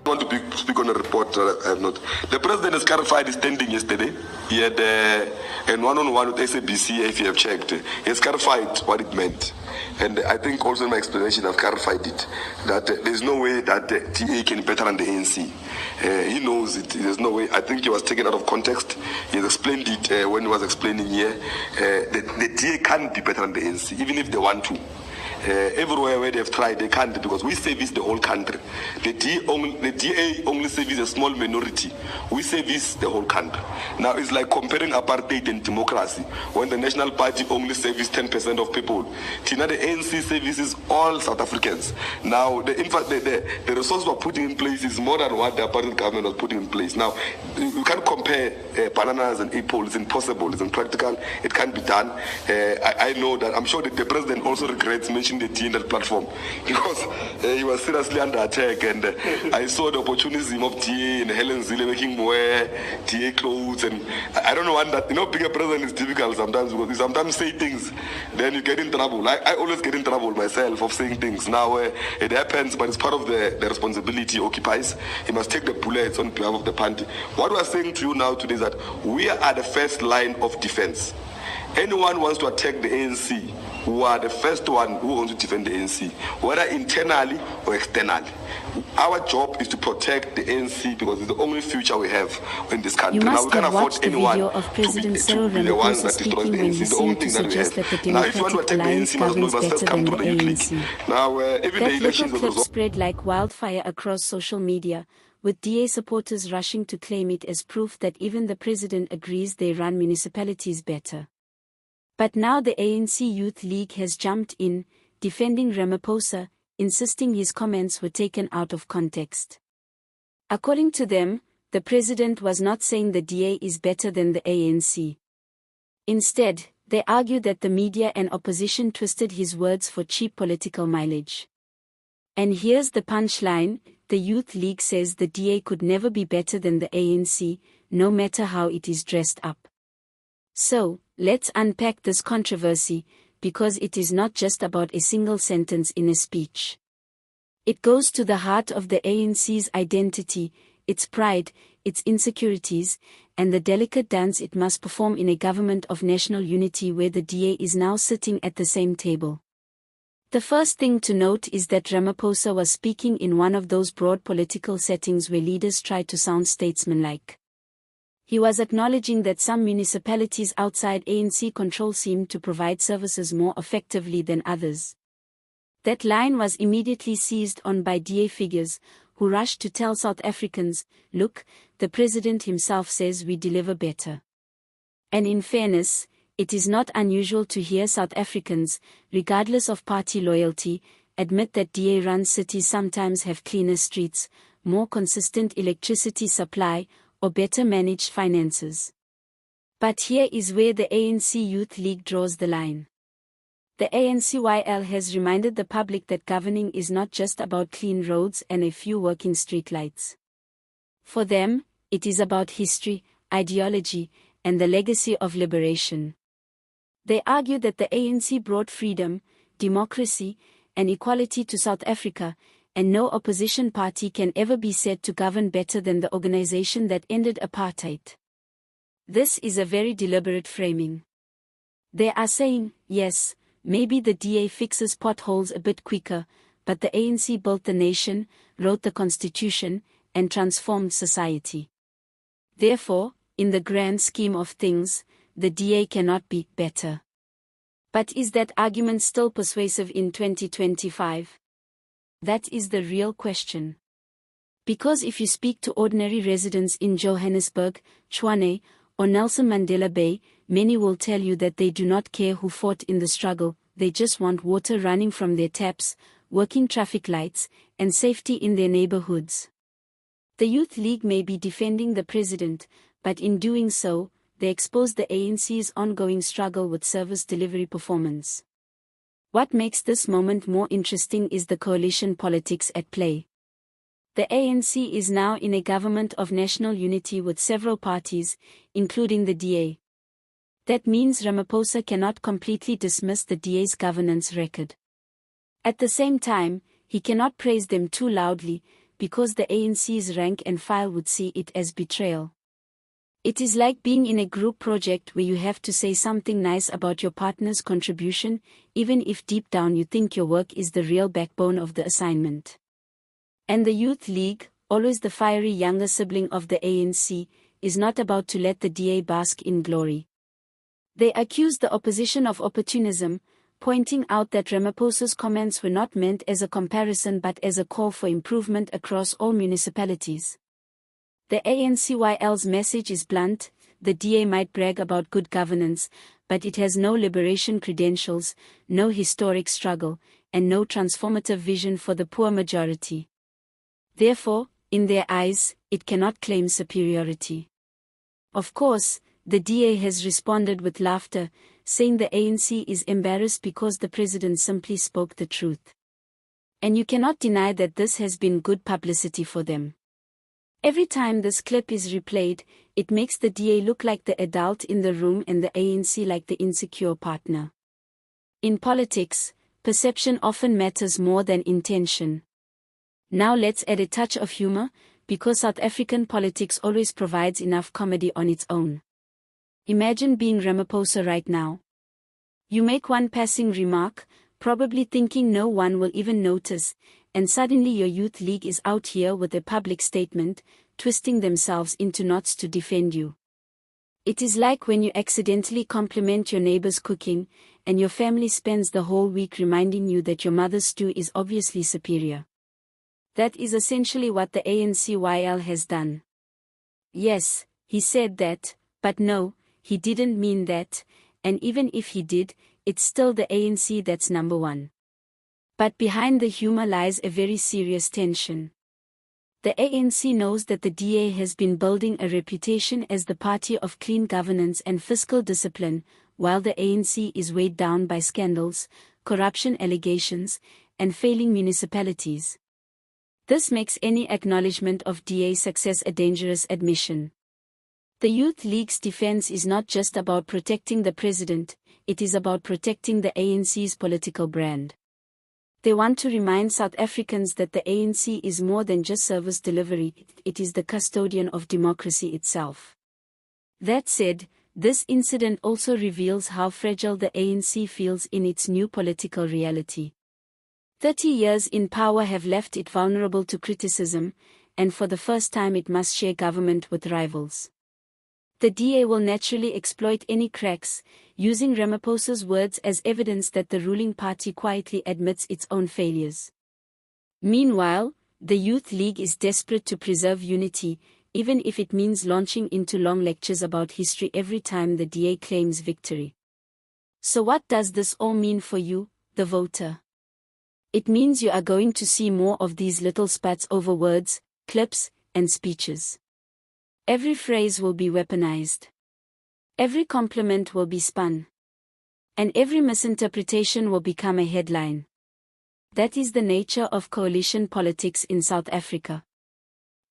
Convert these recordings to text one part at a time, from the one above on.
want to speak on a report I have not. The president has clarified his standing yesterday. He had a one-on-one with SABC, if you have checked. He has clarified what it meant. And I think also in my explanation I've clarified it, that there's no way that the TA can be better than the ANC. He knows it. There's no way. I think he was taken out of context. He has explained it when he was explaining here. The TA can't be better than the ANC, even if they want to. Everywhere where they've tried, they can't, because we service the whole country. The DA only services a small minority. We service the whole country. Now it's like comparing apartheid and democracy, when the National Party only services 10% of people. Tina, the ANC services all South Africans. Now, in fact, the resources we're putting in place is more than what the apartheid government was putting in place. Now, you can't compare bananas and apples. It's impossible. It's impractical. It can't be done. I know that. I'm sure that the president also regrets mentioning the tea in that platform, because he was seriously under attack, and I saw the opportunism of TA and Helen Zille making more TA clothes, and I don't know what that, being a president is difficult sometimes, because you sometimes say things, then you get in trouble. I always get in trouble myself of saying things. Now it happens, but it's part of the responsibility he occupies. He must take the bullets on behalf of the party. What we're saying to you now today is that we are at the first line of defense. Anyone wants to attack the ANC, who are the first one who wants to defend the ANC, whether internally or externally. Our job is to protect the ANC, because it's the only future we have in this country. Now we can't afford anyone of President Cyril Ramaphosa speaking when he seemed to suggest that the Democratic Alliance governs better than the ANC. That little clip spread like wildfire across social media, with DA supporters rushing to claim it as proof that even the president agrees they run municipalities better. But now the ANC Youth League has jumped in, defending Ramaphosa, insisting his comments were taken out of context. According to them, the president was not saying the DA is better than the ANC. Instead, they argue that the media and opposition twisted his words for cheap political mileage. And here's the punchline: the Youth League says the DA could never be better than the ANC, no matter how it is dressed up. So, let's unpack this controversy, because it is not just about a single sentence in a speech. It goes to the heart of the ANC's identity, its pride, its insecurities, and the delicate dance it must perform in a government of national unity where the DA is now sitting at the same table. The first thing to note is that Ramaphosa was speaking in one of those broad political settings where leaders try to sound statesmanlike. He was acknowledging that some municipalities outside ANC control seem to provide services more effectively than others. That line was immediately seized on by DA figures, who rushed to tell South Africans, look, the president himself says we deliver better. And in fairness, it is not unusual to hear South Africans, regardless of party loyalty, admit that DA-run cities sometimes have cleaner streets, more consistent electricity supply, or better managed finances. But here is where the ANC Youth League draws the line. The ANCYL has reminded the public that governing is not just about clean roads and a few working streetlights. For them, it is about history, ideology, and the legacy of liberation. They argue that the ANC brought freedom, democracy, and equality to South Africa, and no opposition party can ever be said to govern better than the organization that ended apartheid. This is a very deliberate framing. They are saying, yes, maybe the DA fixes potholes a bit quicker, but the ANC built the nation, wrote the constitution, and transformed society. Therefore, in the grand scheme of things, the DA cannot be better. But is that argument still persuasive in 2025? That is the real question. Because if you speak to ordinary residents in Johannesburg, Tshwane, or Nelson Mandela Bay, many will tell you that they do not care who fought in the struggle, they just want water running from their taps, working traffic lights, and safety in their neighborhoods. The Youth League may be defending the president, but in doing so, they expose the ANC's ongoing struggle with service delivery performance. What makes this moment more interesting is the coalition politics at play. The ANC is now in a government of national unity with several parties, including the DA. That means Ramaphosa cannot completely dismiss the DA's governance record. At the same time, he cannot praise them too loudly, because the ANC's rank and file would see it as betrayal. It is like being in a group project where you have to say something nice about your partner's contribution, even if deep down you think your work is the real backbone of the assignment. And the Youth League, always the fiery younger sibling of the ANC, is not about to let the DA bask in glory. They accuse the opposition of opportunism, pointing out that Ramaphosa's comments were not meant as a comparison but as a call for improvement across all municipalities. The ANCYL's message is blunt: the DA might brag about good governance, but it has no liberation credentials, no historic struggle, and no transformative vision for the poor majority. Therefore, in their eyes, it cannot claim superiority. Of course, the DA has responded with laughter, saying the ANC is embarrassed because the president simply spoke the truth. And you cannot deny that this has been good publicity for them. Every time this clip is replayed, it makes the DA look like the adult in the room and the ANC like the insecure partner. In politics, perception often matters more than intention. Now let's add a touch of humor, because South African politics always provides enough comedy on its own. Imagine being Ramaphosa right now. You make one passing remark, probably thinking no one will even notice, and suddenly your youth league is out here with a public statement, twisting themselves into knots to defend you. It is like when you accidentally compliment your neighbor's cooking, and your family spends the whole week reminding you that your mother's stew is obviously superior. That is essentially what the ANCYL has done. Yes, he said that, but no, he didn't mean that, and even if he did, it's still the ANC that's number one. But behind the humor lies a very serious tension. The ANC knows that the DA has been building a reputation as the party of clean governance and fiscal discipline, while the ANC is weighed down by scandals, corruption allegations, and failing municipalities. This makes any acknowledgement of DA success a dangerous admission. The Youth League's defense is not just about protecting the president, it is about protecting the ANC's political brand. They want to remind South Africans that the ANC is more than just service delivery, it is the custodian of democracy itself. That said, this incident also reveals how fragile the ANC feels in its new political reality. 30 years in power have left it vulnerable to criticism, and for the first time it must share government with rivals. The DA will naturally exploit any cracks, using Ramaphosa's words as evidence that the ruling party quietly admits its own failures. Meanwhile, the Youth League is desperate to preserve unity, even if it means launching into long lectures about history every time the DA claims victory. So what does this all mean for you, the voter? It means you are going to see more of these little spats over words, clips, and speeches. Every phrase will be weaponized. Every compliment will be spun. And every misinterpretation will become a headline. That is the nature of coalition politics in South Africa.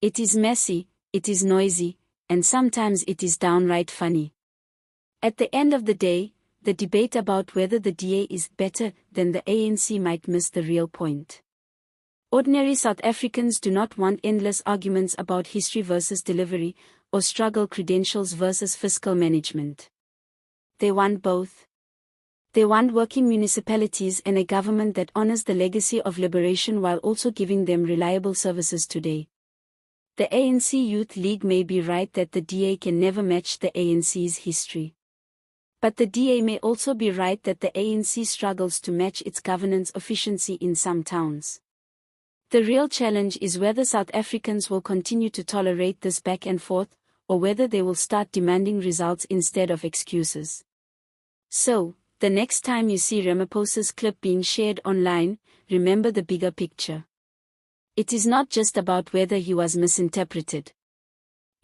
It is messy, it is noisy, and sometimes it is downright funny. At the end of the day, the debate about whether the DA is better than the ANC might miss the real point. Ordinary South Africans do not want endless arguments about history versus delivery, or struggle credentials versus fiscal management. They want both. They want working municipalities and a government that honors the legacy of liberation while also giving them reliable services today. The ANC Youth League may be right that the DA can never match the ANC's history. But the DA may also be right that the ANC struggles to match its governance efficiency in some towns. The real challenge is whether South Africans will continue to tolerate this back and forth, or whether they will start demanding results instead of excuses. So, the next time you see Ramaphosa's clip being shared online, remember the bigger picture. It is not just about whether he was misinterpreted.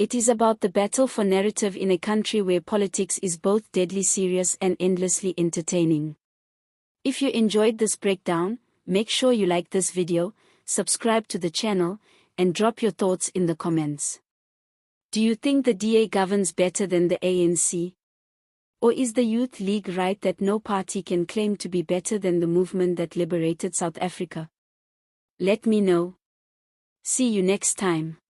It is about the battle for narrative in a country where politics is both deadly serious and endlessly entertaining. If you enjoyed this breakdown, make sure you like this video, subscribe to the channel, and drop your thoughts in the comments. Do you think the DA governs better than the ANC? Or is the Youth League right that no party can claim to be better than the movement that liberated South Africa? Let me know. See you next time.